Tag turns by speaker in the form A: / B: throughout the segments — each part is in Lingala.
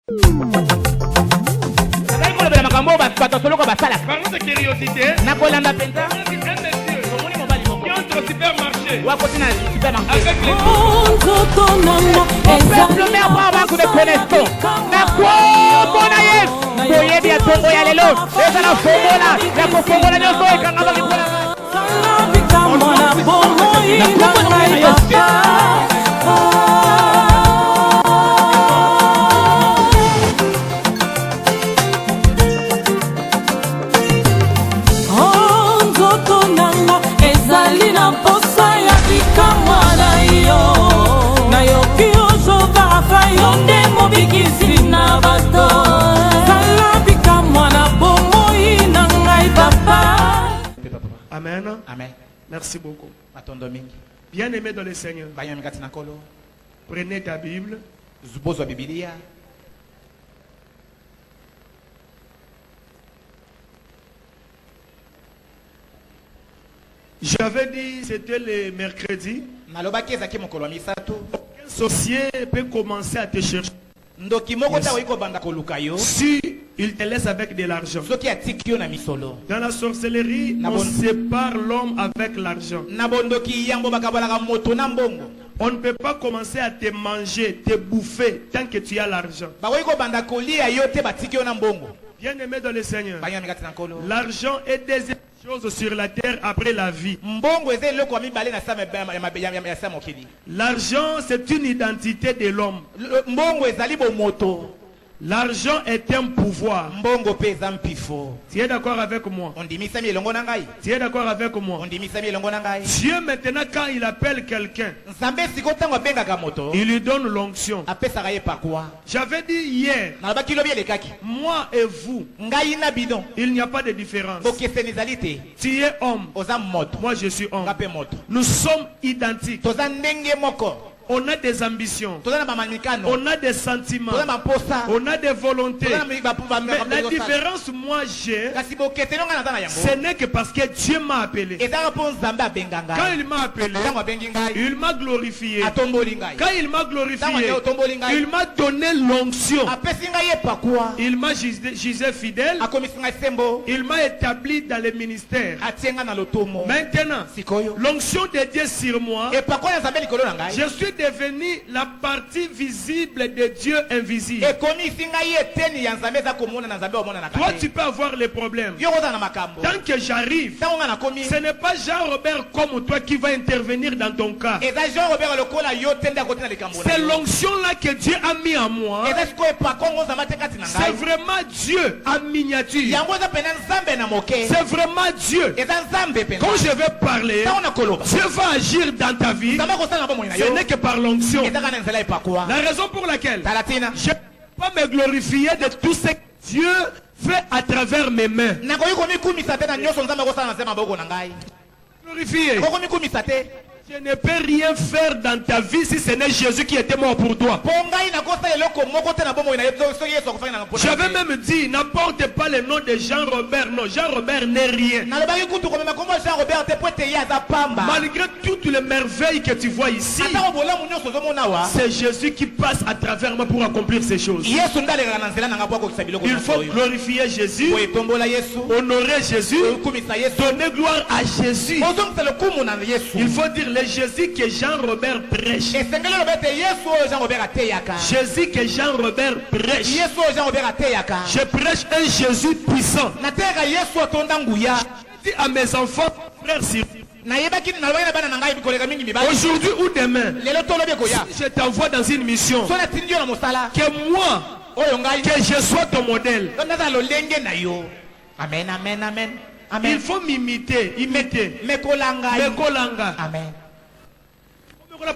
A: Par contre, curiosité, qui entre au supermarché avec les
B: Amen. Amen. Merci beaucoup. Bien-aimé dans le Seigneur, prenez ta Bible. J'avais dit c'était le mercredi. Quel sorcier peut commencer à te chercher si il te laisse avec de l'argent? Dans la sorcellerie, on sépare l'homme avec l'argent. On ne peut pas commencer à te manger, te bouffer tant que tu as l'argent. Bien-aimé dans le Seigneur, l'argent est deuxième chose sur la terre après la vie. L'argent, c'est une identité de l'homme. L'argent est un pouvoir. Tu es d'accord avec moi? Tu es d'accord avec moi? Dieu maintenant, quand il appelle quelqu'un, il lui donne l'onction. J'avais dit hier, moi et vous, il n'y a pas de différence. Tu es homme, moi je suis homme. Nous sommes identiques. On a des ambitions, on a des sentiments, on a des volontés. Mais la différence moi j'ai, ce n'est que parce que Dieu m'a appelé. Quand il m'a appelé, il m'a glorifié. Quand il m'a glorifié, il m'a donné l'onction. Il m'a jugé fidèle. Il m'a établi dans le ministère. Maintenant, l'onction de Dieu sur moi, je suis devenu la partie visible de Dieu invisible. Toi tu peux avoir les problèmes. Tant que j'arrive, ce n'est pas Jean-Robert comme toi qui va intervenir dans ton cas. C'est l'onction là que Dieu a mis en moi. C'est vraiment Dieu en miniature. C'est vraiment Dieu. Quand je vais parler, Dieu va agir dans ta vie. Ce n'est que par l'onction. La raison pour laquelle je ne peux pas me glorifier de tout ce que Dieu fait à travers mes mains. Glorifier. Je ne peux rien faire dans ta vie si ce n'est Jésus qui était mort pour toi. J'avais même dit, n'apporte pas le nom de Jean-Robert. Non, Jean-Robert n'est rien. Malgré toutes les merveilles que tu vois ici, c'est Jésus qui passe à travers moi pour accomplir ces choses. Il faut glorifier Jésus, honorer Jésus, donner gloire à Jésus. Il faut dire le Jésus que Jean-Robert prêche. Jésus que Jean-Robert prêche. Je prêche un Jésus puissant. Je dis à mes enfants, frères, aujourd'hui ou demain, si je t'envoie dans une mission, que moi, que je sois ton modèle.
C: Amen, amen, amen. Amen.
B: Il faut m'imiter, imiter.
C: Mekolanga.
B: Amen.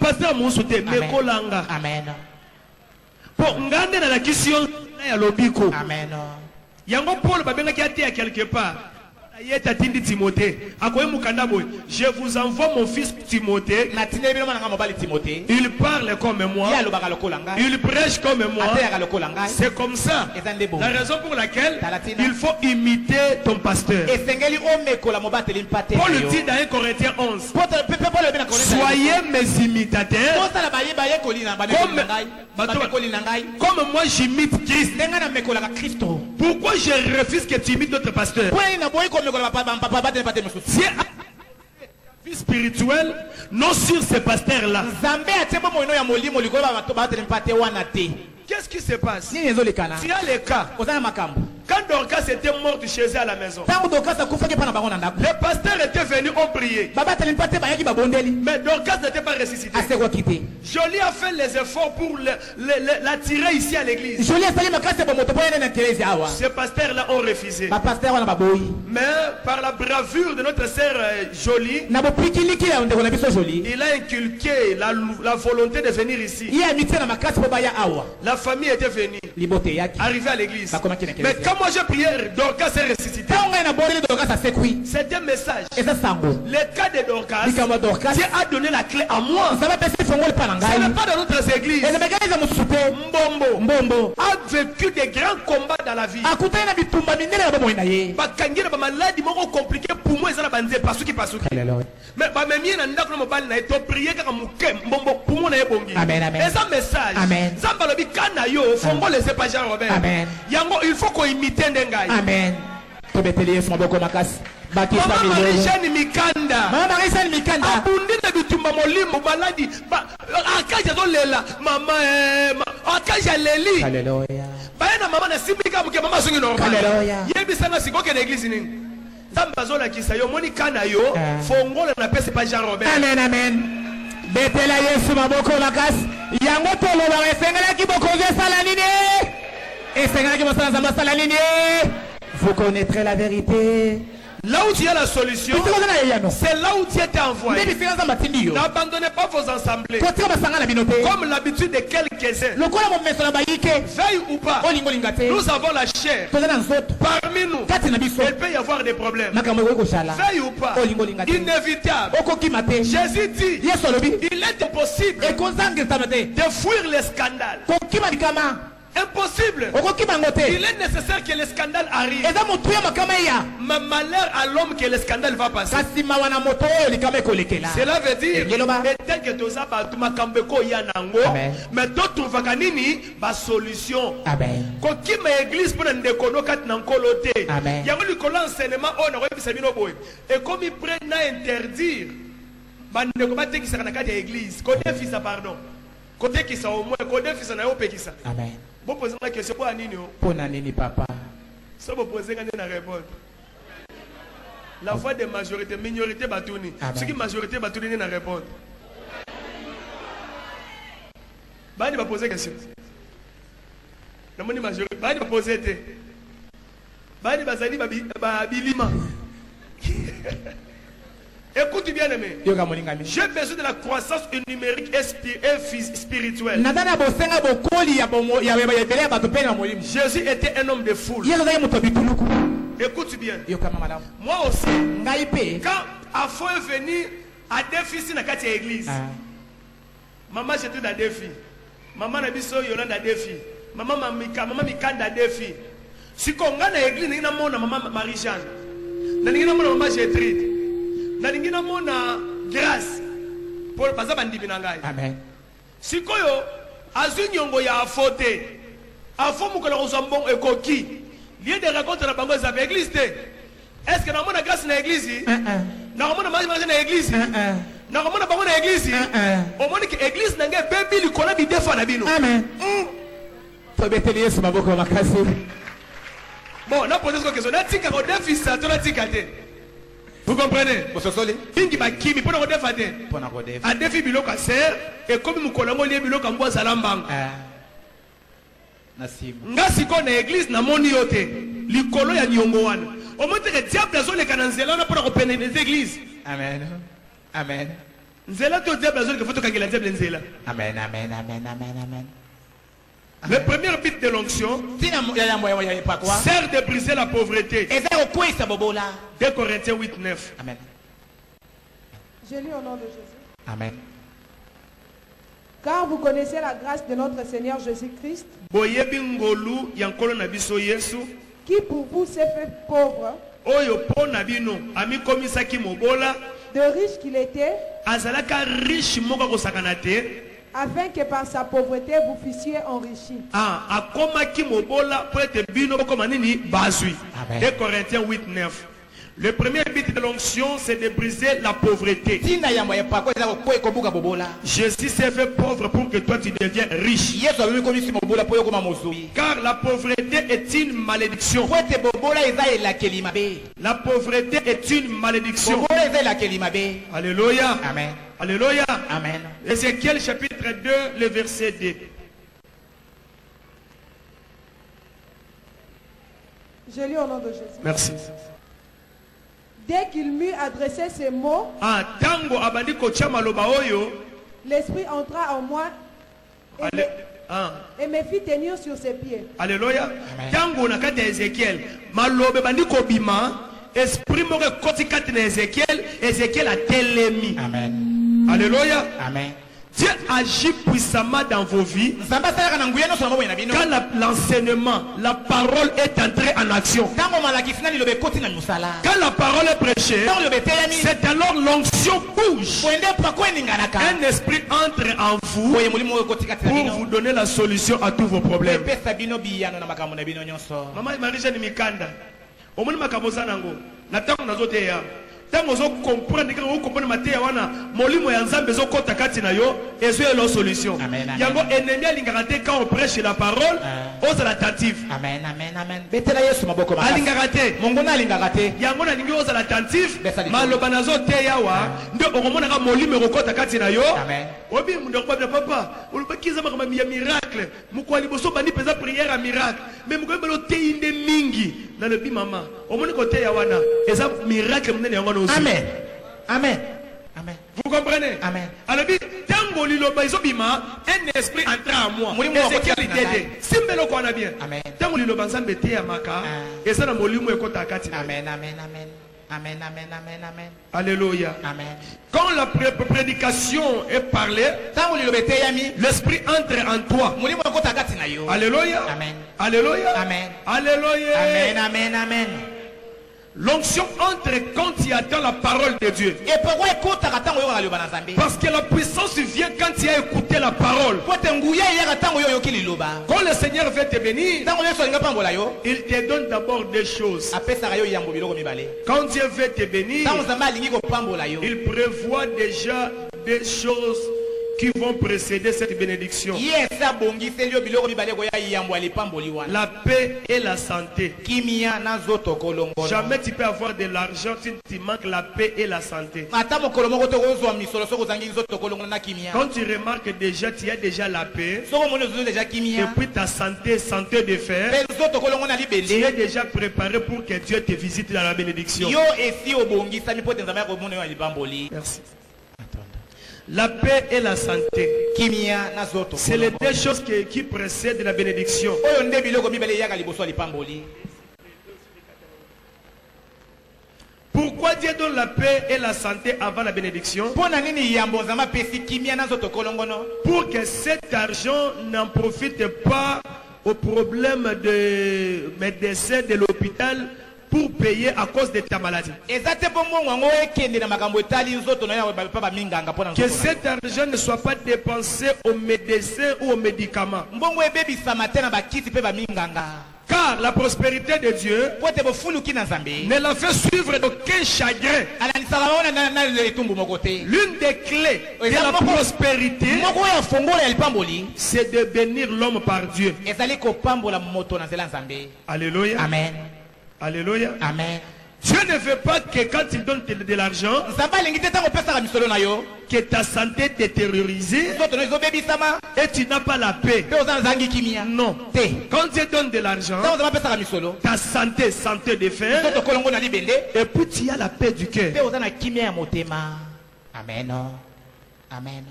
B: Pasteur Moussouté, Mekolanga.
C: Amen.
B: Pour ngande na la question ya lobiko.
C: Amen.
B: Yango Paul babenga ki atia quelque part.
A: Je vous envoie mon fils Timothée. Il parle comme moi. Il prêche comme moi. C'est comme ça. La raison pour laquelle il faut imiter ton pasteur. Paul dit dans 1 Corinthiens 11. Soyez mes imitateurs. Comme moi j'imite Christ. Pourquoi je refuse que tu imites notre pasteur? Vie spirituelle, non sur ces pasteurs-là. Qu'est-ce qui se passe? Tu as les cas. Quand Dorcas était morte chez elle à la maison, les pasteurs étaient venus, ont prié. Mais Dorcas n'était pas ressuscité. Jolie a fait les efforts pour l'attirer ici à l'église. Ces pasteurs-là ont refusé. Mais par la bravure de notre sœur Jolie, il a inculqué la volonté de venir ici. La famille était venue, arrivée à l'église. Mais quand moi j'ai prié, Dorcas est ressuscité. C'est un message. Le cas de Dorcas, Dieu a donné la clé à moi. Ce n'est pas dans notre église. Mbombo a vécu des grands combats dans la vie. Maladie compliquée pour moi. Mais il faut qu'on imite Ndengai. Amen. Mama Marie-Jeanne Mikanda. Abundi na bitumba molimo baladi. Akaja dolela. Mama akaja leli. Alléluia. Bayana mama na simika muke mama songi normal. Alléluia. Yebi sana sikoke na église nini. Zambazola kisayo moni kana yo fongola na pese pa Jean Robert.
B: Amen amen. Betela Yesu maboko makas. Yango tolo ba esengela kiboko sala nini? Esengela kiboko sala nini? Vous connaîtrez la vérité.
A: Là où il y a la solution, c'est là où tu étais envoyé. N'abandonnez pas vos assemblées. Comme l'habitude de quelques-uns. Veille ou pas, nous avons la chair. Parmi nous, il peut y avoir des problèmes. Veille ou pas, inévitable. Jésus dit, il est impossible de fuir les scandales. Impossible. Il est nécessaire que le scandale arrive. Mais malheur à l'homme que le scandale va passer. Cela veut dire que tu as mais d'autres vont gagner ma solution. Quand ma église pour ne connaître n'encoloter. Il y a eu l'enseignement et comme il prennent à interdire, ne combattre qui sera dans la église. Côté fils pardon. Côté qui sont au moins côté fils na yope qui ça. Amen. Vous posez la question pour Anini.
B: Pour Anini papa.
A: Ça vous posez quand on répond. La voix de majorité, minorité batouni. Ce qui majorité batouni n'a répondre. Bani va poser question. La moni majorité. Bani va poser té. Bani va zali ba bilima. Écoute bien aimé. J'ai besoin de la croissance numérique et spirituelle. Jésus était un homme de foule. Écoute bien. Moi aussi. Quand Afo est venu à défi ici dans la église. Maman j'étais dans défi. Maman Nabiso Yolanda défi. Maman Mikanda défi. Si on a dans l'église, il y a maman Marie-Jeanne. Il y a maman Gétrude. Nalingina mona grâce pour passer bandimi nangai. Amen. Sikoyo azunyongo ya afote. Afo mukola kozambon ekoki. Lieu de rencontre na bango za église te. Est-ce que na mona grâce na église? Na mona maji na église? Na mona bango na église? O moni que église nanga bebi likola bi defa na bino. Amen.
B: To beteli Yesu maboko makasi.
A: Bon, na poser cette question. Na tika ko defi sa to na tika te. Vous comprenez? Ingi bakimi pona kodefa te. A défi biloko ser et comme mukolongo lié biloko mbo salambang. Ngasi ko na église na moni yote. Likolo ya nyongo wana. Au moins que diable azole kananzela na pona ko pene les églises.
B: Amen. Amen.
A: Nzela to diable azole ke foto kangela diable nzela.
B: Amen amen amen amen amen.
A: Le premier but de l'onction sert de briser la pauvreté. 2 Corinthiens 8, 9.
B: Amen.
C: Je lis au nom de Jésus.
B: Amen.
C: Car vous connaissez la grâce de notre Seigneur Jésus-Christ, qui pour vous s'est fait pauvre, de riche qu'il était, afin que par sa pauvreté vous fussiez enrichis.
A: 2 Corinthiens 8, 9. Le premier but de l'onction, c'est de briser la pauvreté. Jésus s'est fait pauvre pour que toi tu deviennes riche. Car la pauvreté est une malédiction. La pauvreté est une malédiction. Alléluia.
B: Amen.
A: Alléluia.
B: Amen.
A: Ézéchiel chapitre 2, le verset 2.
C: Je lis au nom de Jésus.
A: Merci.
C: Dès qu'il m'eut adressé ces mots, l'Esprit entra en moi et me fit tenir sur ses pieds.
A: Alléluia. Tango na kati Ézéchiel, malobe bandiko bima, esprit mo koti kati na Ézéchiel a telemi.
B: Amen.
A: Alléluia.
B: Amen.
A: Dieu agit puissamment dans vos vies quand l'enseignement, la parole est entrée en action. Quand la parole est prêchée, c'est alors l'onction bouge. Un esprit entre en vous pour vous donner la solution à tous vos problèmes. Maman Marie-Jeanne Mikanda, au moins ma kabozanango, la tango nazoteya. Tango zo comprendre que vous comprenez matéria wana molimo ya nzambe zo kota kati na yo ezo la solution. Yango ennemi alingaraté quand on prêche la parole aux attentifs.
B: Amen. Amen. Amen. Betela Yesu maboko makasi.
A: Alingaraté.
B: Mongona alingaraté.
A: Yango na lingi aux attentifs. Maloba nazo teya wa ndo okomona ka molimo kota kati na yo.
B: Amen.
A: Obi ndo kwa papa ulubakiza makama ya miracle. Mukwali boso bani pesa prière à miracle. Mais mukwali balo teinde mingi na le bi mama. Omoni ko teya wana eza miracle mnene yango.
B: Amen. Amen. Amen.
A: Vous comprenez?
B: Amen.
A: Alors, tango liloba izobima, un esprit entra en moi. Ézéchiel dede. Simbelo ko na bien.
B: Amen.
A: Tango liloba nzambe te ya maka, eza na molimo ekota kati.
B: Amen. Amen. Amen. Amen. Amen. Amen. Amen.
A: Alléluia.
B: Amen.
A: Quand la prédication est parlée, l'esprit entre en toi. Alléluia.
B: Amen.
A: Alléluia.
B: Amen.
A: Alléluia.
B: Amen. Amen. Amen.
A: L'onction entre quand tu attends la parole de Dieu. Parce que la puissance vient quand tu as écouté la parole. Quand le Seigneur veut te bénir, il te donne d'abord des choses. Quand Dieu veut te bénir, il prévoit déjà des choses qui vont précéder cette bénédiction. La paix et la santé. Jamais tu peux avoir de l'argent si tu manques la paix et la santé. Quand tu remarques déjà, tu as déjà la paix. Et puis ta santé, santé de fer. Tu es déjà préparé pour que Dieu te visite dans la bénédiction. Merci. La paix et la santé, c'est les deux choses qui précèdent la bénédiction. Pourquoi Dieu donne la paix et la santé avant la bénédiction? Pour que cet argent n'en profite pas au problème de médecin de l'hôpital pour payer à cause de ta maladie. Que cet argent ne soit pas dépensé aux médecins ou aux médicaments. Car la prospérité de Dieu ne la fait suivre d'aucun chagrin. L'une des clés de la prospérité, c'est de bénir l'homme par Dieu. Alléluia.
B: Amen.
A: Alléluia.
B: Amen.
A: Dieu ne veut pas que quand il donne de l'argent, que ta santé t'est terrorisée et tu n'as pas la paix. Non. Quand Dieu donne de l'argent, ta santé, santé de fer, et puis tu as la paix du cœur.
B: Amen. Amen.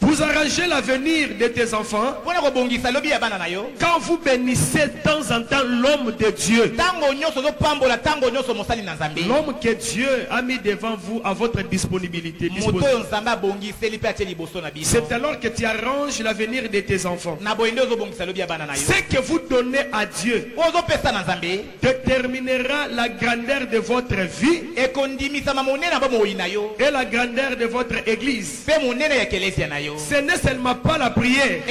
A: Vous arrangez l'avenir de tes enfants quand vous bénissez de temps en temps l'homme de Dieu. L'homme que Dieu a mis devant vous à votre disponibilité. C'est alors que tu arranges l'avenir de tes enfants. Ce que vous donnez à Dieu déterminera la grandeur de votre vie et la grandeur de votre église. Ce n'est seulement pas la prière.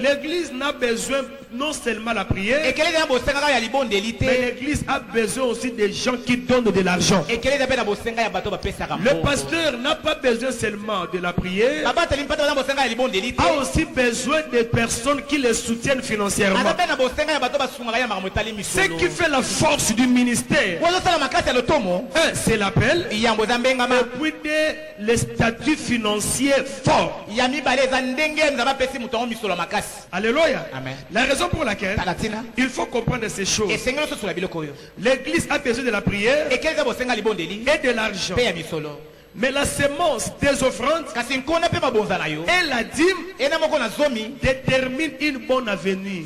A: L'église n'a besoin non seulement la prière, mais l'église a besoin aussi des gens qui donnent de l'argent. Le pasteur n'a pas besoin seulement de la prière, a aussi besoin des personnes qui le soutiennent financièrement. Ce qui fait la force du ministère, c'est l'appel, et puis les statuts financiers forts. Alléluia.
B: Amen.
A: La raison pour laquelle il faut comprendre ces choses. L'église a besoin de la prière et de l'argent. Mais la sémence des offrandes et la dîme détermine une bonne avenir.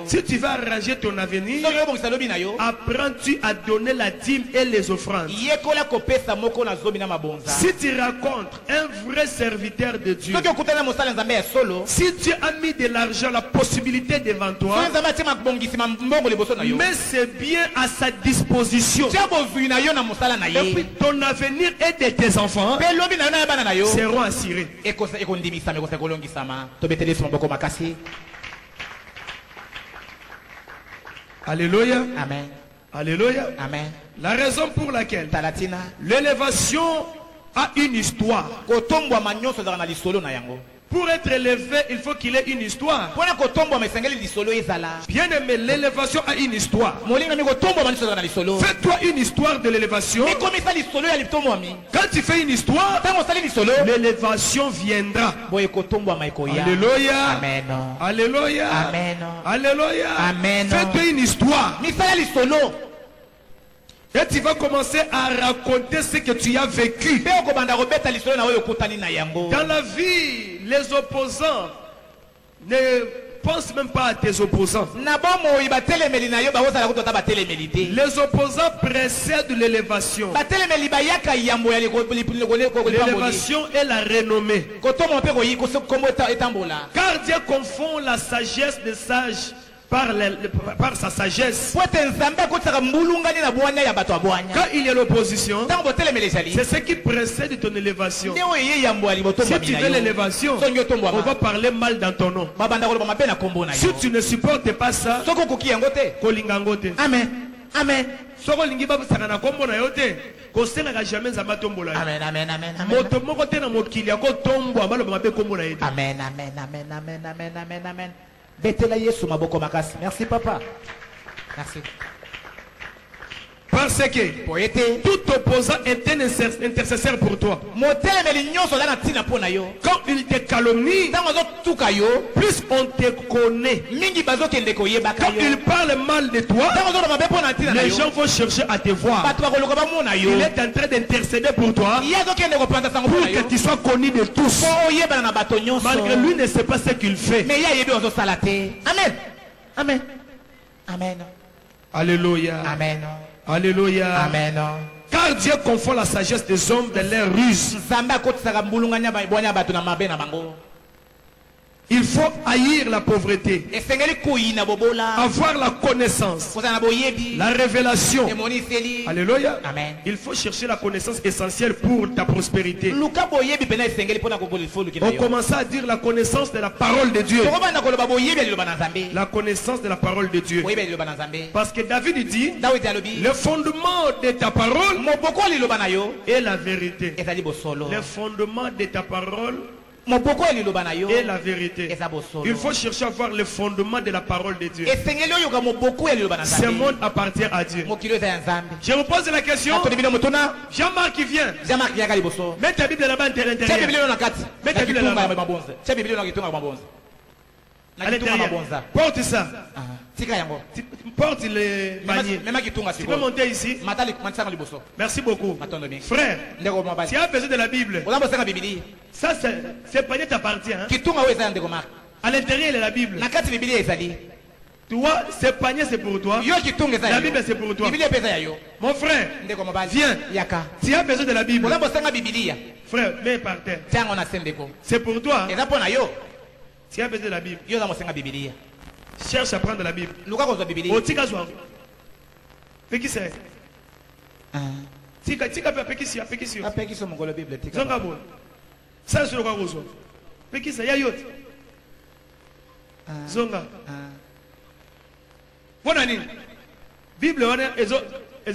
A: Si tu vas arranger ton avenir, apprends-tu à donner la dîme et les offrandes. Si tu rencontres un vrai serviteur de Dieu, si tu as mis de l'argent, la possibilité devant toi, mais c'est bien à sa disposition. Et puis ton avenir et de tes enfants seront assurés. Alléluia.
B: Amen.
A: Alléluia.
B: Amen.
A: La raison pour laquelle l'élévation a une histoire. Pour être élevé, il faut qu'il ait une histoire. Bien aimé, l'élévation a une histoire. Fais-toi une histoire de l'élévation. Quand tu fais une histoire, l'élévation viendra. Alléluia.
B: Amen.
A: Alléluia.
B: Amen.
A: Alléluia.
B: Amen.
A: Fais-toi une histoire. Et tu vas commencer à raconter ce que tu as vécu. Dans la vie, les opposants ne pensent même pas à tes opposants. Les opposants précèdent l'élévation. L'élévation est la renommée. Car Dieu confond la sagesse des sages par sa sagesse. Quand il y a l'opposition, c'est ce qui précède ton élévation. Si tu veux l'élévation, on va parler mal dans ton nom. Si tu ne supportes pas ça,
B: Amen. Amen.
A: Amen.
B: Amen. Merci papa. Merci.
A: Parce que tout opposant est un intercesseur pour toi. Quand il te calomnie, plus on te connaît. Quand il parle mal de toi, les gens vont chercher à te voir. Il est en train d'intercéder pour toi, pour que tu sois connu de tous. Malgré lui, ne sait pas ce qu'il fait.
B: Amen. Amen. Amen.
A: Alléluia.
B: Amen.
A: Alléluia.
B: Amen.
A: Car Dieu confond la sagesse des hommes de leurs ruses. Il faut haïr la pauvreté, avoir la connaissance, la révélation. Alléluia.
B: Amen.
A: Il faut chercher la connaissance essentielle pour ta prospérité. On commence à dire la connaissance de la parole de Dieu. La connaissance de la parole de Dieu. Parce que David dit, le fondement de ta parole est la vérité. Le fondement de ta parole et la vérité. Il faut chercher à voir le fondement de la parole de Dieu. Ce monde appartient à Dieu. Je vous pose la question. Jean-Marc qui vient. Mets ta Bible là-bas à l'intérieur. Mets ta Bible là-bas. À l'intérieur. Porte ça. Porte les paniers. Tu peux monter ici. Merci beaucoup. Frère, tu as besoin de la Bible. Ça, ce panier t'appartient. Hein? À l'intérieur, il y a la Bible. Toi, ce panier c'est pour toi. La Bible c'est pour toi. Mon frère, viens. Tu as besoin de la Bible. Frère, mets par terre. C'est pour toi. Tu as besoin de la Bible. Cherche à prendre la Bible. Oh, tika zwa. Peki c'est. Tika peki si, peki si.
B: Peki so mongolo Bible tika.
A: Zonga bo. Ça c'est le quoi rozo. Peki c'est ya yot. Zonga. Bona ni. Bible wana ezo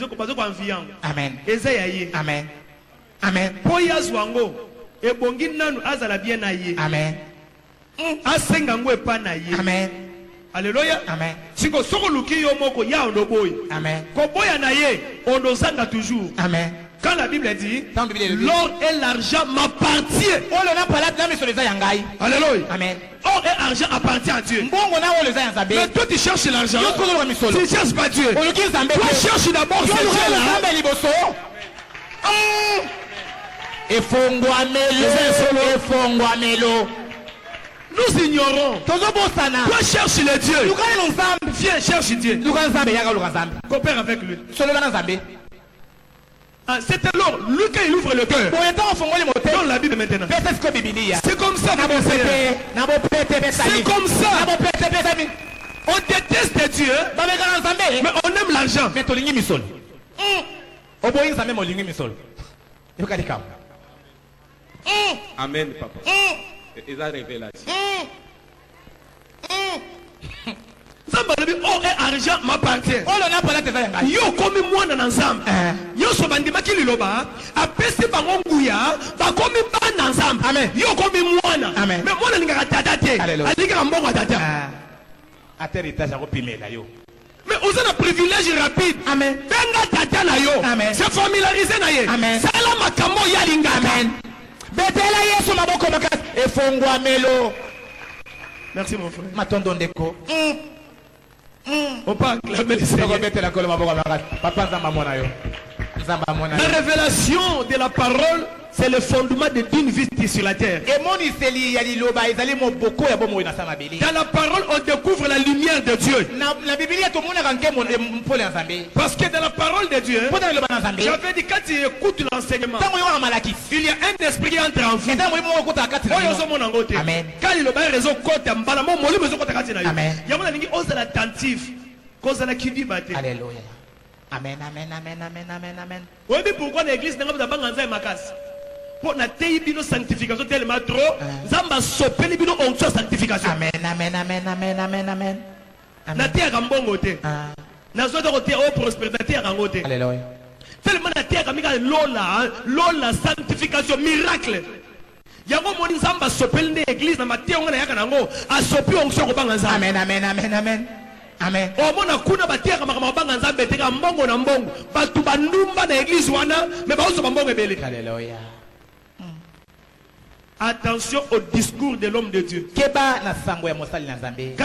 A: ko bazo ko enviant.
B: Amen.
A: Eza ya ye.
B: Amen. Amen.
A: Po ya zwango ebongi nanu azala bien na ye.
B: Amen.
A: Asenga ngo epa na ye.
B: Amen.
A: Alléluia.
B: Amen.
A: Siko soko luki yo moko ya onoboy.
B: Amen.
A: Ko boya na ye onozanga toujours.
B: Amen.
A: Quand la Bible dit l'or et l'argent m'appartient. Alléluia.
B: Amen.
A: Or et argent appartient à Dieu. Mais toi tu cherches l'argent. Tu ne cherches pas Dieu. Toi cherches d'abord ce Dieu-là. Nous ignorons. Toi cherche le Dieu. Viens, cherche Dieu. Coopère avec lui. C'est alors, lui quand il ouvre le cœur. Dans la Bible maintenant. C'est comme ça. C'est comme ça. On déteste Dieu, mais on aime l'argent.
D: Amen, papa. Et la révélation.
A: Or et argent m'appartient. Yo comme moi dans ensemble. Yo so bandima ki liloba. Apesi bango nguya. Ba comme ba ensemble. Amen. Yo comme moi na. Mais moi na linga tata te. Alika mbongo tata.
B: Atterrissage à repimela yo.
A: Mais vous avez un privilège rapide. Amen. Benga tata na yo. Amen. C'est familiarisé na ye. Amen. Sala makambo ya linga. Amen.
B: Betela Yesu maboko makasi. Efongwa melo.
A: Merci mon frère.
B: Matondo ndeko.
A: On peut acclamer le Seigneur. La révélation de la parole, c'est le fondement d'une vie sur la terre. Dans la parole, on découvre la lumière de Dieu. Parce que dans la parole de Dieu, j'avais dit quand tu écoutes l'enseignement, il y a un esprit qui entre en vous. Quand il a raison,
B: Alléluia. Amen, amen, amen, amen, amen, amen.
A: Oui, pourquoi l'église n'a pas de makas? Pour la sanctification tellement trop, Zamba sopeli bino onction sanctification.
B: Amen, amen, amen, amen, amen, amen.
A: Na terre ngambongote. Na zoto côté au prospérité rangote.
B: Alléluia.
A: Tellement na terre kamika lola sanctification miracle. Yango moni Zamba sopeli l'église na matia ngana yaka nango asopi onction ko banga Zamba.
B: Amen, amen, amen, amen. Amen.
A: Omona kuna batiaka makamabanga nzambe teka mbongo na mbongo batu bandumba na église wana mais ba oso mbongo ebele.
B: Alléluia.
A: Attention au discours de l'homme de Dieu. Quand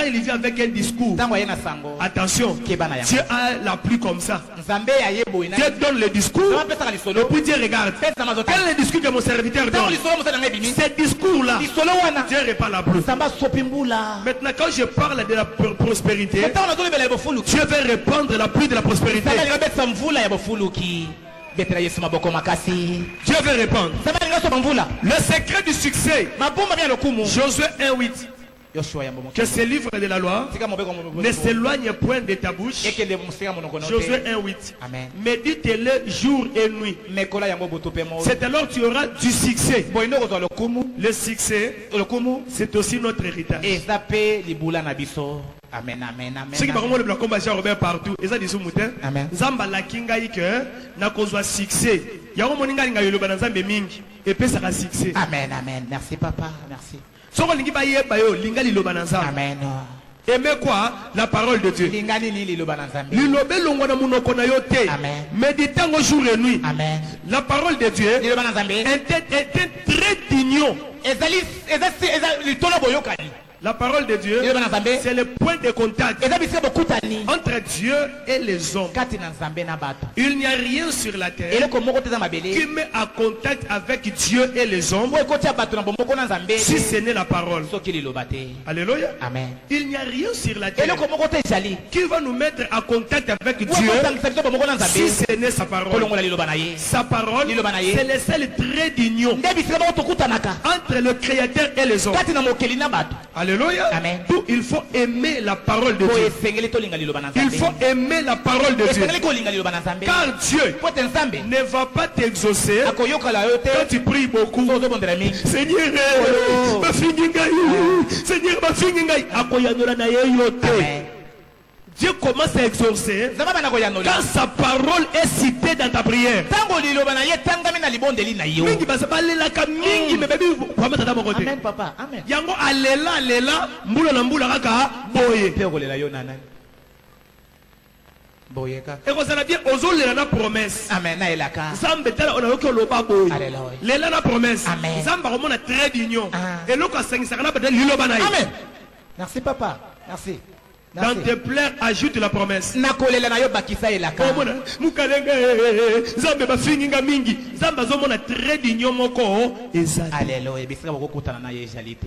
A: il vient avec un discours, attention, Dieu a la pluie comme ça. Dieu donne le discours, et puis Dieu regarde. Quel est le discours que mon serviteur donne? Ce discours-là, Dieu répand la pluie. Maintenant, quand je parle de la prospérité, Dieu veut répandre la pluie de la prospérité. Dieu veut répondre. Le secret du succès. Josué 1:8. Que ce livre de la loi ne s'éloigne point de ta bouche. Josué 1:8. Médite-le jour et nuit. C'est alors que tu auras du succès. Le succès, c'est aussi notre héritage.
B: Amen, amen, amen.
A: Ceux qui vont le combat Robert partout, et ça dit sous moutin. Zamba la kinga ike na kozwa succès. Yango moninga linga yolo bana Nzambe mingi et puis ça va succès.
B: Amen, amen. Merci papa, merci.
A: Soko lingi ba yeba yo linga lilo bana Nzambe.
B: Amen.
A: Aimez quoi? La parole de Dieu. Lilobe longo na munoko na yo te.
B: Amen.
A: Méditez en jour et nuit.
B: Amen.
A: La parole de Dieu est très digne. La parole de Dieu, c'est le point de contact entre Dieu et les hommes. Il n'y a rien sur la terre qui met en contact avec Dieu et les hommes si ce n'est la parole. Alléluia.
B: Amen.
A: Il n'y a rien sur la terre qui va nous mettre en contact avec Dieu si ce n'est sa parole. Sa parole, c'est le seul trait d'union entre le Créateur et les hommes. Alléluia.
B: Amen.
A: D'où il faut aimer la parole de Dieu. Il faut aimer la parole de Dieu. Car Dieu ne va pas t'exaucer quand tu pries beaucoup. Seigneur, Dieu commence à exaucer quand sa parole est citée dans ta prière.
B: Amen, papa. Amen.
A: Yango alela mbula na mbula kaka boye. Et vous allez dire aux autres la promesse.
B: Amen.
A: Zambe tala on a yoki loba boye. Lela la promesse.
B: Amen.
A: Zamba komona trait d'union. Et loko sengisa na bedel liloba na.
B: Amen. Merci papa. Merci.
A: Dans tes pleurs, ajoute la promesse.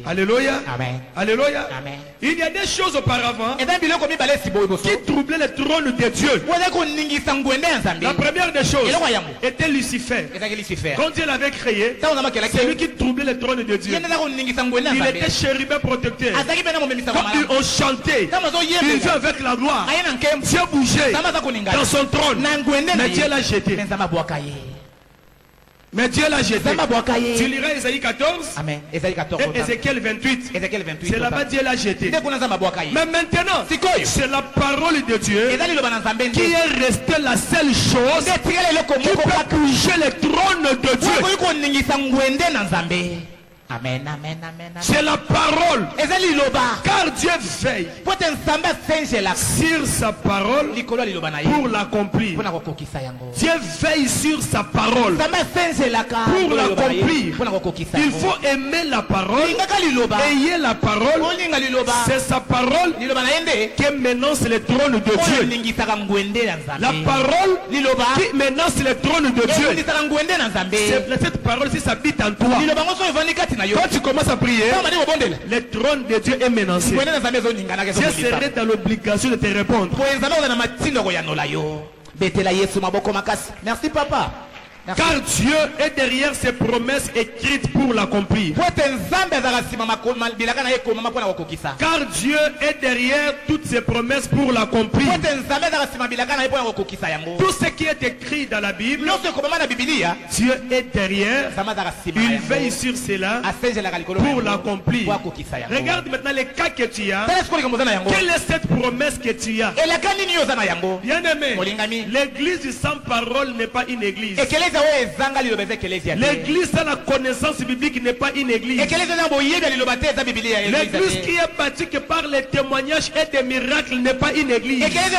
A: Alléluia.
B: Amen.
A: Alléluia.
B: Amen.
A: Il y a des choses auparavant qui troublaient le trône de Dieu. La première des choses était Lucifer. Quand Dieu l'avait créé, c'est lui qui troublait le trône de Dieu. Il était chérubin protecteur. Quand on chantait, il vit avec la gloire. Dieu bougeait dans son trône. Mais Dieu l'a jeté. Mais Dieu l'a jeté. Tu liras Ésaïe 14.
B: Amen. Ésaïe 14.
A: Et Ézéchiel 28.
B: Ézéchiel 28.
A: C'est là-bas Dieu l'a jeté. Mais maintenant, c'est la parole de Dieu qui est restée la seule chose qui peut bouger le trône de Dieu.
B: Amen, amen, amen.
A: C'est la parole. Car Dieu veille sur sa parole pour l'accomplir. Dieu veille sur sa parole pour l'accomplir. Il faut aimer la parole. Ayez la parole. C'est sa parole qui menace le trône de Dieu. La parole qui menace le trône de Dieu. C'est cette parole qui s'habite en toi. Quand tu commences à prier, le trône de Dieu est menacé. Dieu serait dans l'obligation de te répondre.
B: Merci papa.
A: Car Dieu est derrière ses promesses écrites pour l'accomplir. Car Dieu est derrière toutes ses promesses pour l'accomplir. Tout ce qui est écrit dans la Bible, Dieu est derrière. Il veille sur cela pour l'accomplir. Regarde maintenant les cas que tu as. Quelle est cette promesse que tu as? Bien aimé, l'église sans parole n'est pas une église. L'église sans la connaissance biblique n'est pas une église. L'église qui est bâtie que par les témoignages et des miracles n'est pas une église. L'église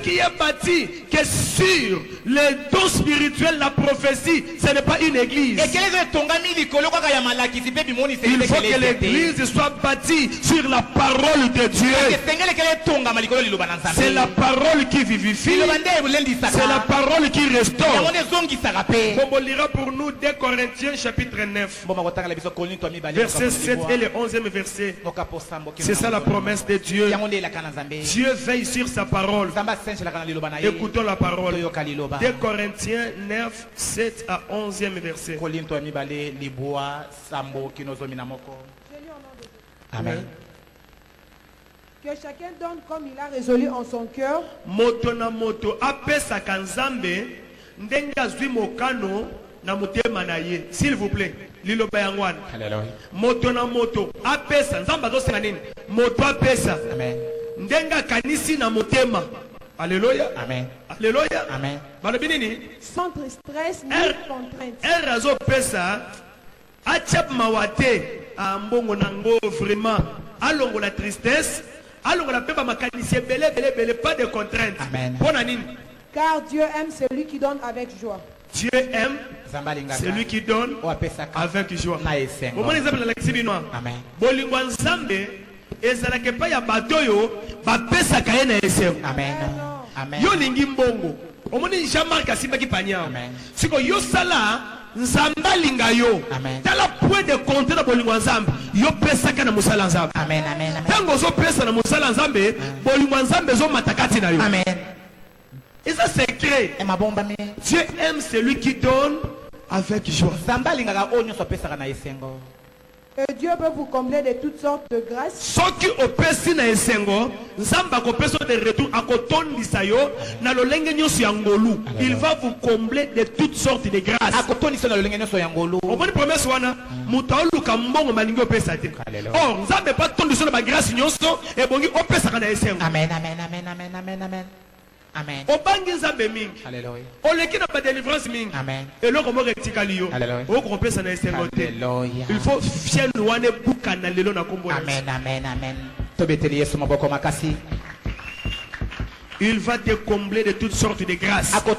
A: qui est bâtie que sur les dons spirituels, la prophétie, ce n'est pas une église. Il faut que l'église soit bâtie sur la parole de Dieu. C'est la parole qui vivifie. C'est la parole qui restaure. On lira pour nous 2 Corinthiens chapitre 9. Verset 7 et le 11e verset. C'est ça la promesse de Dieu. Dieu veille sur sa parole. Écoutons la parole. 2 Corinthiens 9, 7 à 11e verset.
B: Amen.
C: Que chacun donne comme il a résolu en son cœur.
A: Moto na moto apesa kanzambe ndenga zwi mokano na mutema na ye. S'il vous plaît, liloba yangwana. Moto na moto apesa nzamba zo senga nini? Moto apesa.
B: Amen.
A: Ndenga kanisi na mutema. Alléluia.
B: Amen.
A: Alléluia.
B: Amen.
A: Balobi nini?
C: Sans stress ni contrainte.
A: Razo pesa achap mawate ambongo nango vraiment alongo la tristesse. Alors on a pas de contraintes.
B: Amen.
C: Car Dieu aime celui qui donne avec joie.
A: Dieu aime celui qui donne avec joie. Au moins, exemple, la Xibinois. Bolingwa Nzambe, ezalaka pa ya batoyo, ba pesa kaye na esengo.
B: Amen. Amen.
A: Yo lingi mbongo. Au moins, Jean-Marc Kasimba ki panya. Siko yo sala, Nzamba linga yo. Tala point de compter na Bolingwa Nzambe. Yo pesa ka na musala Nzambe.
B: Amen. Amen.
A: Tango zo pesa na musala Nzambe, Bolingwa Nzambe zo matakati na yo.
B: Amen.
A: Et ça c'est secret. Dieu aime celui qui donne avec joie.
C: Et Dieu peut vous combler de toutes sortes de grâces.
A: Ce qui opère na esengo, Nzamba ko pesa de retour à koton lisayo na lolenge nyoso ya ngolu. Il va vous combler de toutes sortes de grâces. Au bon promesse wana, mutaolu kambongo malingo pesa te. Or, Nzamba pas ton lisayo ba grâce nyoso e bongi opesa kana esengo.
B: Amen, amen, amen, amen, amen, amen. Amen.
A: Obangi Nzambe mingi.
B: Alléluia.
A: Oleki na ba délivrance mingi.
B: Amen.
A: Et là comment rectifier yo. O ko pesa na esengo te. Il faut fiel wane buka na lelo na kombo.
B: Amen, amen, amen. Tobeteli Yesu maboko makasi.
A: Il va te combler de toutes sortes de grâces.
C: Afin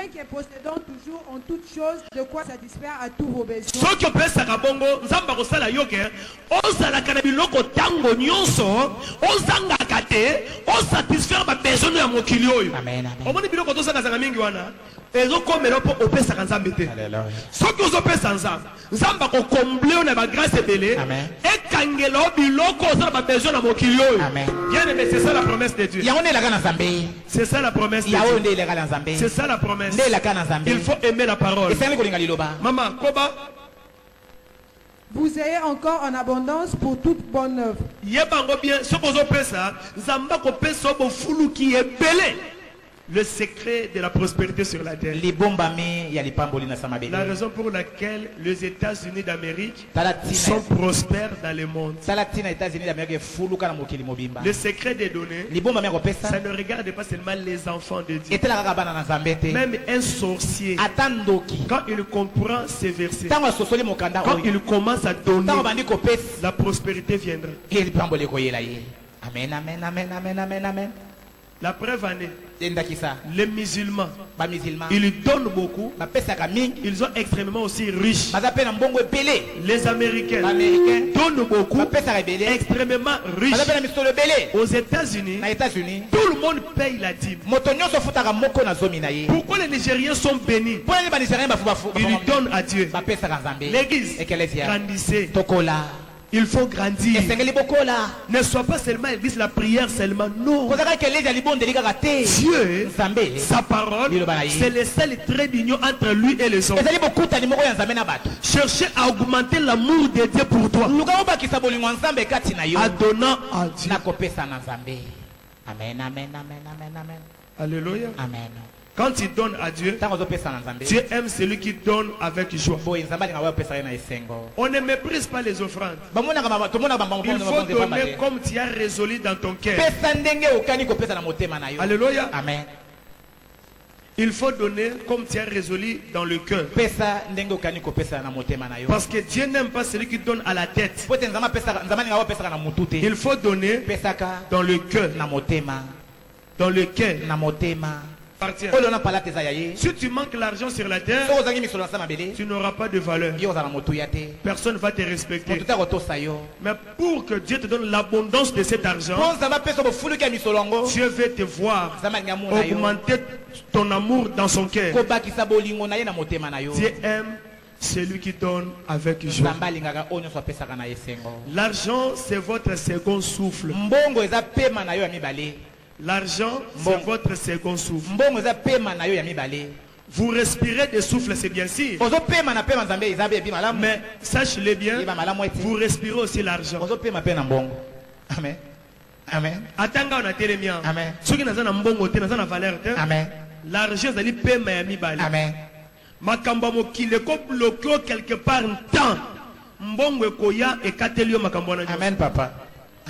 C: que possédons toujours en toutes choses de quoi satisfaire à tous vos besoins.
B: Amen.
A: C'est ça la promesse de Dieu. C'est ça la promesse de Dieu. C'est ça la promesse. Il faut aimer la parole. Maman, Koba.
C: Vous ayez encore en abondance pour toute bonne œuvre.
A: Le secret de la prospérité sur la terre. La raison pour laquelle les États-Unis d'Amérique sont prospères dans le monde. Le secret des données, ça ne regarde pas seulement les enfants de Dieu. Même un sorcier, quand il comprend ces versets, quand il commence à donner, la prospérité viendra.
B: Amen, amen, amen, amen, amen, amen.
A: La preuve en est, les musulmans, ils donnent beaucoup, ils sont extrêmement aussi riches. Les Américains donnent beaucoup, extrêmement riches. Aux États-Unis, tout le monde paye la dîme. Pourquoi les Nigériens sont bénis? Ils donnent à Dieu. L'église, grandissez. Il faut grandir. Ne sois pas seulement l'église, la prière seulement. Non. Dieu, sa parole, c'est le seul trait d'union entre lui et les hommes. Cherchez à augmenter l'amour de Dieu pour toi. En donnant à Dieu.
B: Amen, amen, amen, amen, amen.
A: Alléluia.
B: Amen.
A: Quand tu donnes à Dieu, Dieu aime celui qui donne avec joie. On ne méprise pas les offrandes. Il faut donner comme tu as résolu dans ton cœur. Alléluia.
B: Amen.
A: Il faut donner comme tu as résolu dans le cœur. Parce que Dieu n'aime pas celui qui donne à la tête. Il faut donner dans le cœur. Dans le cœur. Si tu manques l'argent sur la terre, tu n'auras pas de valeur. Personne ne va te respecter. Mais pour que Dieu te donne l'abondance de cet argent, Dieu veut te voir augmenter ton amour dans son cœur. Dieu aime celui qui donne avec joie. L'argent, c'est votre second souffle. L'argent, c'est votre second souffle. Vous respirez des souffles, c'est bien sûr. Mais sachez-le bien, vous respirez aussi l'argent.
B: Amen. Amen.
A: Atanga on a télémien.
B: Amen.
A: Ceux qui n'ont pas mbongo, n'ont pas valeur.
B: Amen.
A: L'argent, c'est l'IP Miami Bali.
B: Amen.
A: Makamba mokile ko bloqué quelque part un temps. Mbongo koya et katelio makamba na.
B: Amen papa.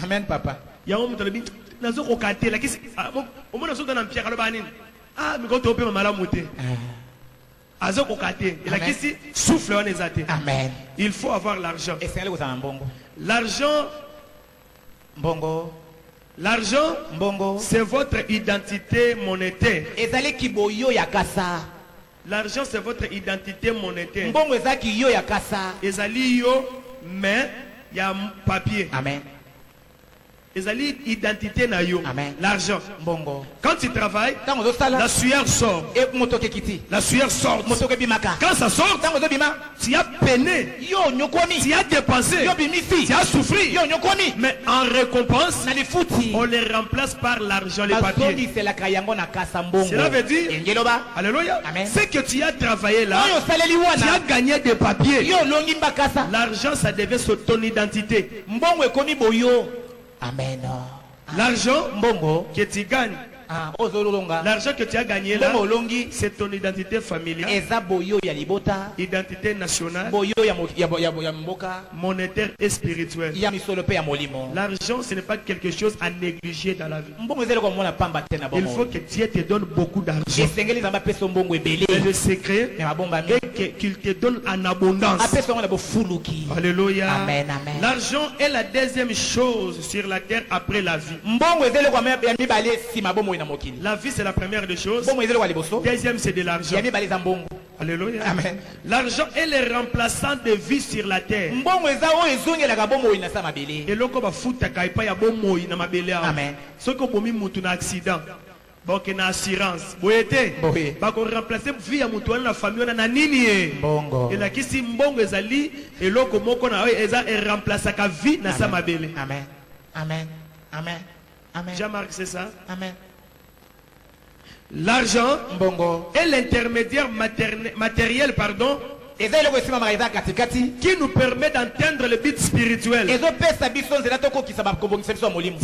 B: Amen papa.
A: Ya on mutalabi nazo ko katela kisi au moins nazo dans pierre alobani. Ah mais quand on peut mala monter. Azo ko kate. Et la kisi souffle on ezate.
B: Amen.
A: Il faut avoir l'argent.
B: Et c'est là où ça mbongo.
A: L'argent
B: mbongo
A: L'argent, c'est votre identité monétaire. L'argent, c'est votre identité monétaire. Ezali yo, mais il y a papier.
B: Amen.
A: Ezali identité na yo.
B: Amen.
A: L'argent. Quand tu travailles, la sueur sort. La sueur sort. Quand ça sort, tu as peiné, tu as dépensé, tu as souffert. Mais en récompense, on les remplace par l'argent, les papiers. Cela veut dire, alléluia, c'est que tu as travaillé là, tu as gagné des papiers. L'argent, ça devait sur ton identité.
B: Amen.
A: L'argent que tu gagnes, l'argent que tu as gagné là, c'est ton identité familiale, identité nationale, monétaire et spirituelle. L'argent, ce n'est pas quelque chose à négliger dans la vie. Il faut que Dieu te donne beaucoup d'argent. Et le secret est qu'il te donne en abondance. Alléluia. L'argent est la deuxième chose sur la terre après la vie. La vie, c'est la première des choses. Deuxième, c'est de l'argent. Alléluia. L'argent est le remplaçant de vie sur la terre. Et là, comme fouta kaipa ya bomo ina mabele. Ce que bomi mutu na accident. Bon, que na assurance. Boyete. Ba ko remplacer vie ya mutu na famille na nini e. Et là kisi mbongo ezali et loko moko na eza e remplacer ka vie na sa mabele.
B: Amen. Amen. Amen. Amen.
A: Jean-Marc, c'est ça?
B: Amen.
A: L'argent est l'intermédiaire matériel, qui nous permet d'entendre le but spirituel. Il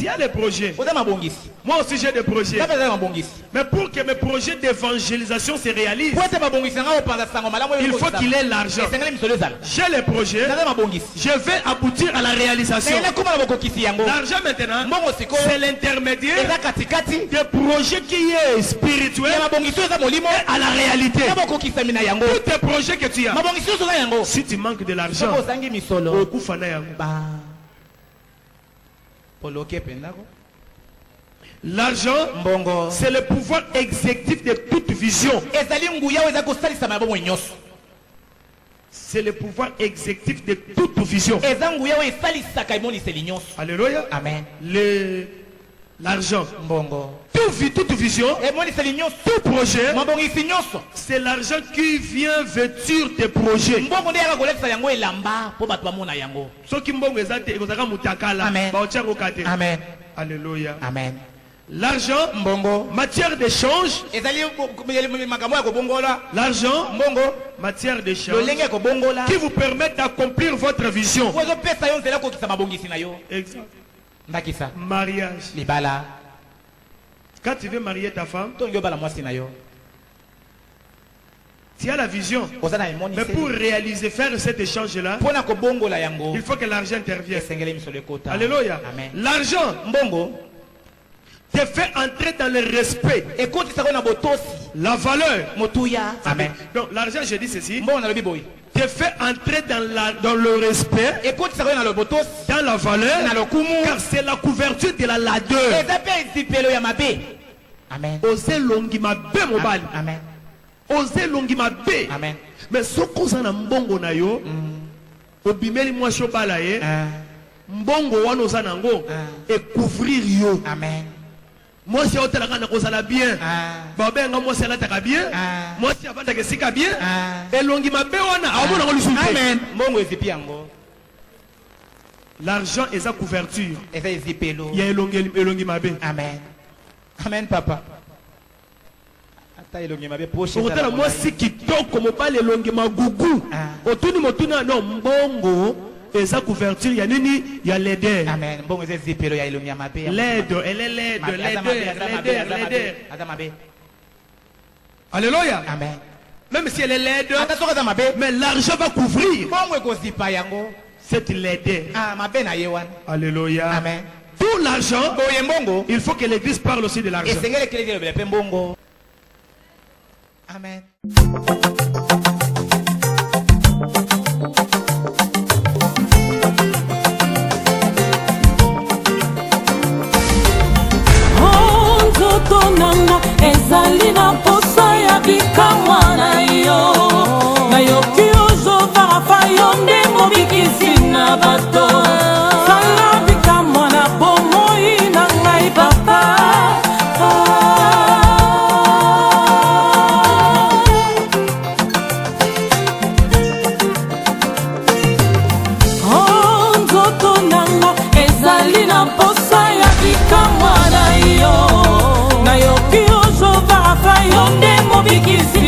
A: y a les projets. Moi aussi j'ai des projets. Mais pour que mes projets d'évangélisation se réalisent, il faut qu'il ait l'argent. J'ai les projets. Je vais aboutir à la réalisation. L'argent maintenant, c'est l'intermédiaire des projets qui est spirituel et à la réalité. Tous tes projets que tu as, si tu manques de l'argent, l'argent, c'est le pouvoir exécutif de toute vision. C'est le pouvoir exécutif de toute vision. Alléluia.
B: Amen.
A: L'argent. Toute vision, tout projet, c'est l'argent qui vient vêtir tes projets.
B: Amen.
A: Alléluia.
B: Amen.
A: L'argent, matière d'échange. L'argent, matière d'échange qui vous permet d'accomplir votre vision. Exact. Mariage. Quand tu veux marier ta femme, tu as la vision. Mais pour réaliser, faire cet échange-là, il faut que l'argent intervienne. Alléluia. L'argent te fait entrer dans le respect. La valeur.
B: Amen.
A: Donc l'argent, je dis ceci, te fait entrer dans le respect, dans la valeur, car c'est la couverture de la ladeur.
B: Amen.
A: Osez longima be mobile.
B: Amen.
A: Osez longima be.
B: Amen.
A: Mais ce qu'on a na mbongo na yo, obimeli mwa shobala ye, mbongo wana ozanango et couvrir yo.
B: Amen.
A: Moi si otela kana kozala bien, babenga moi si alataka bien, moi si avanda ke sika bien, et longima be wana abona ko lisusu.
B: Amen. Mbongo ezipi yango.
A: L'argent est sa couverture.
B: Eza ezipelo.
A: Ya elongima be.
B: Amen. Amen, papa.
A: Moi si kitoko mobile elongima gugu. Otuni motuna no mbongo et sa couverture ya nini ya l'aide.
B: Amen. Mbongo eza zipelo ya elongima be.
A: L'aide, elle est l'aide. Alléluia.
B: Amen.
A: Même si elle est l'aide, mais l'argent va couvrir cette l'aide. Alléluia.
B: Amen.
A: Tout l'argent, il faut que l'église parle aussi de l'argent.
B: Amen.
E: Bikisi